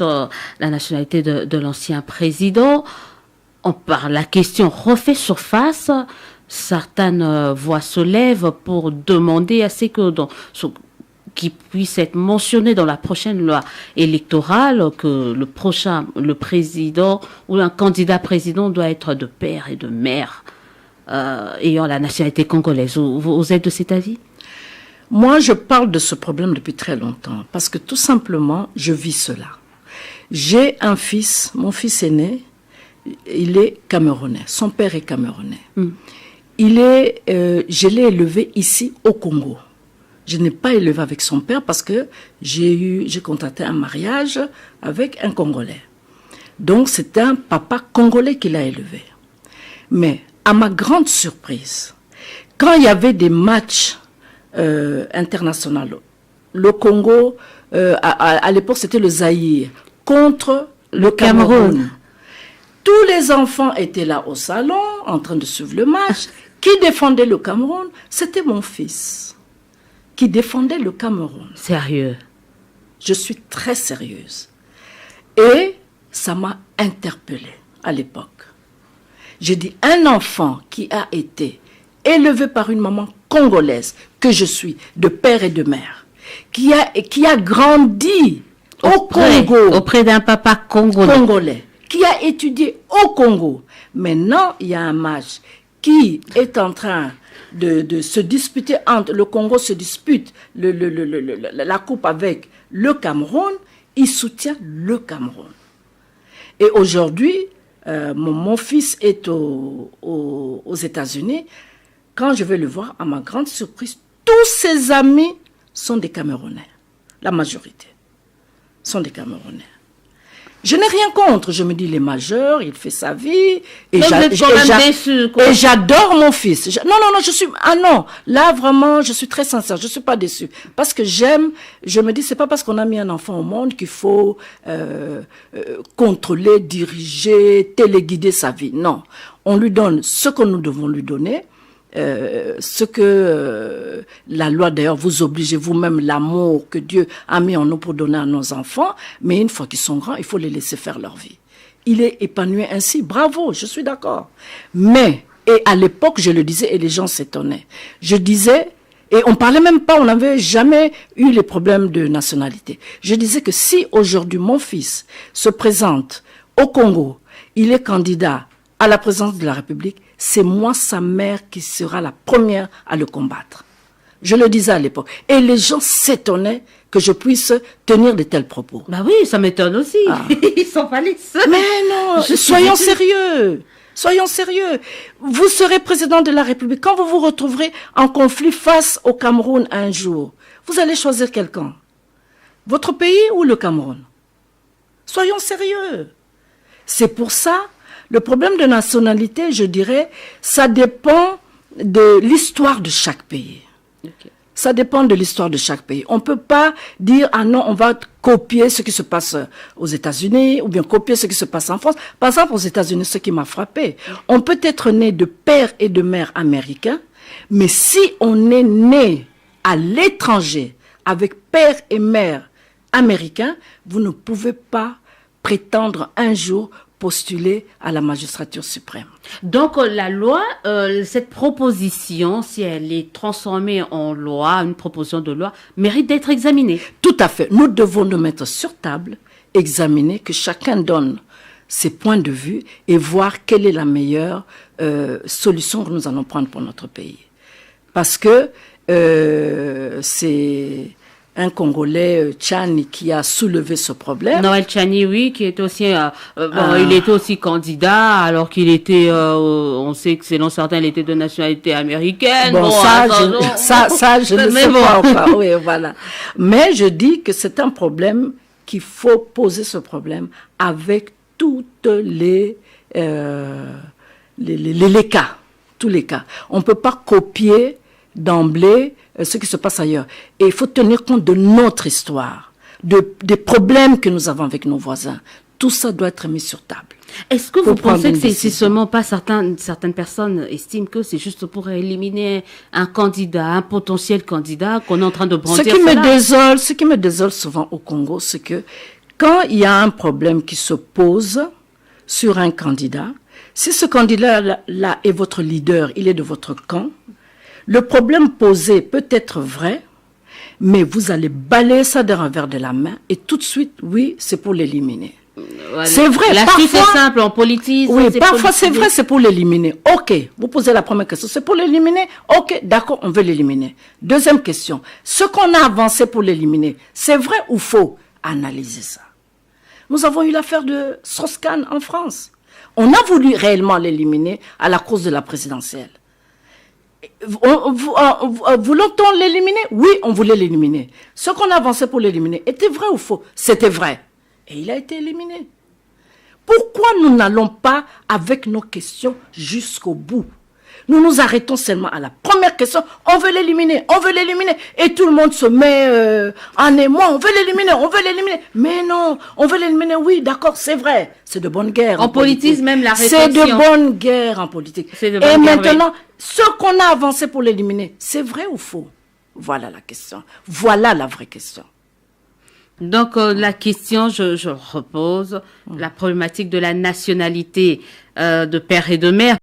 la nationalité de l'ancien président. La question refait surface. Certaines voix se lèvent pour demander à ce qu'il puisse être mentionné dans la prochaine loi électorale que le président ou un candidat président doit être de père et de mère ayant la nationalité congolaise. Vous êtes de cet avis? Moi, je parle de ce problème depuis très longtemps parce que tout simplement, je vis cela. J'ai un fils, mon fils aîné, il est camerounais, son père est camerounais. Je l'ai élevé ici au Congo. Je n'ai pas élevé avec son père parce que j'ai contracté un mariage avec un Congolais. Donc c'est un papa congolais qui l'a élevé. Mais à ma grande surprise, quand il y avait des matchs internationaux, le Congo, à l'époque c'était le Zaïre, contre le Cameroun. Tous les enfants étaient là au salon, en train de suivre le match. Qui défendait le Cameroun? C'était mon fils qui défendait le Cameroun. Sérieux? Je suis très sérieuse. Et ça m'a interpellée à l'époque. J'ai dit, un enfant qui a été élevé par une maman congolaise, que je suis, de père et de mère, qui a grandi au Congo. Auprès d'un papa congolais. Qui a étudié au Congo. Maintenant, il y a un match qui est en train de se disputer entre le Congo se dispute la coupe avec le Cameroun, il soutient le Cameroun. Et aujourd'hui, mon fils est aux États-Unis. Quand je vais le voir, à ma grande surprise, tous ses amis sont des Camerounais. La majorité sont des Camerounais. Je n'ai rien contre. Je me dis, il est majeur, il fait sa vie. Et j'adore mon fils. Non, là, vraiment, je suis très sincère. Je ne suis pas déçue. Parce que je me dis, c'est pas parce qu'on a mis un enfant au monde qu'il faut contrôler, diriger, téléguider sa vie. Non. On lui donne ce que nous devons lui donner. Ce que la loi d'ailleurs vous oblige vous-même, l'amour que Dieu a mis en nous pour donner à nos enfants, mais une fois qu'ils sont grands, il faut les laisser faire leur vie. Il est épanoui ainsi, bravo, je suis d'accord. Mais, et à l'époque je le disais et les gens s'étonnaient, je disais, et on parlait même pas, on n'avait jamais eu les problèmes de nationalité. Je disais que si aujourd'hui mon fils se présente au Congo, il est candidat à la présidence de la République, c'est moi, sa mère, qui sera la première à le combattre. Je le disais à l'époque. Et les gens s'étonnaient que je puisse tenir de tels propos. Bah oui, ça m'étonne aussi. Ils sont pas les seuls. Mais non, soyons sérieux. Soyons sérieux. Vous serez président de la République. Quand vous vous retrouverez en conflit face au Cameroun un jour, vous allez choisir quel camp? Votre pays ou le Cameroun? Soyons sérieux. C'est pour ça. Le problème de nationalité, je dirais, ça dépend de l'histoire de chaque pays. Okay. Ça dépend de l'histoire de chaque pays. On ne peut pas dire, ah non, on va copier ce qui se passe aux États-Unis ou bien copier ce qui se passe en France. Par exemple, aux États-Unis, ce qui m'a frappé, on peut être né de père et de mère américains, mais si on est né à l'étranger avec père et mère américains, vous ne pouvez pas prétendre un jour postuler à la magistrature suprême. Donc la loi, cette proposition, si elle est transformée en loi, une proposition de loi, mérite d'être examinée. Tout à fait. Nous devons nous mettre sur table, examiner, que chacun donne ses points de vue et voir quelle est la meilleure solution que nous allons prendre pour notre pays. Parce que c'est un Congolais, Tchani, qui a soulevé ce problème. Noël Tchani, oui, qui est aussi, il était aussi candidat, alors qu'il était, on sait que selon certains, il était de nationalité américaine. Bon, je ne sais pas encore. Oui, voilà. Mais je dis que c'est un problème qu'il faut poser ce problème avec toutes les cas, tous les cas. On ne peut pas copier d'emblée ce qui se passe ailleurs. Et il faut tenir compte de notre histoire, des problèmes que nous avons avec nos voisins. Tout ça doit être mis sur table. Est-ce que vous pensez que c'est seulement pas certaines personnes estiment que c'est juste pour éliminer un candidat, un potentiel candidat qu'on est en train de brandir Ce qui me désole souvent au Congo, c'est que Quand il y a un problème qui se pose sur un candidat, si ce candidat-là est votre leader, il est de votre camp, le problème posé peut être vrai, mais vous allez balayer ça d'un revers de la main et tout de suite, oui, c'est pour l'éliminer. C'est vrai, la suite est simple, on politise. Oui, parfois c'est vrai, c'est pour l'éliminer. Ok, vous posez la première question, c'est pour l'éliminer. Ok, d'accord, on veut l'éliminer. Deuxième question, ce qu'on a avancé pour l'éliminer, c'est vrai ou faux? Analysez ça. Nous avons eu l'affaire de Strauss-Kahn en France. On a voulu réellement l'éliminer à la cause de la présidentielle. Voulons-on l'éliminer? Oui, on voulait l'éliminer. Ce qu'on a avancé pour l'éliminer était vrai ou faux? C'était vrai. Et il a été éliminé. Pourquoi nous n'allons pas avec nos questions jusqu'au bout? Nous nous arrêtons seulement à la première question. On veut l'éliminer, on veut l'éliminer. Et tout le monde se met en émoi. On veut l'éliminer, on veut l'éliminer. Mais non, on veut l'éliminer. Oui, d'accord, c'est vrai. C'est de bonne guerre. On politise même la réflexion. C'est de bonne guerre en politique. Et maintenant, ce qu'on a avancé pour l'éliminer, c'est vrai ou faux? Voilà la question. Voilà la vraie question. Donc la question, je repose, la problématique de la nationalité de père et de mère.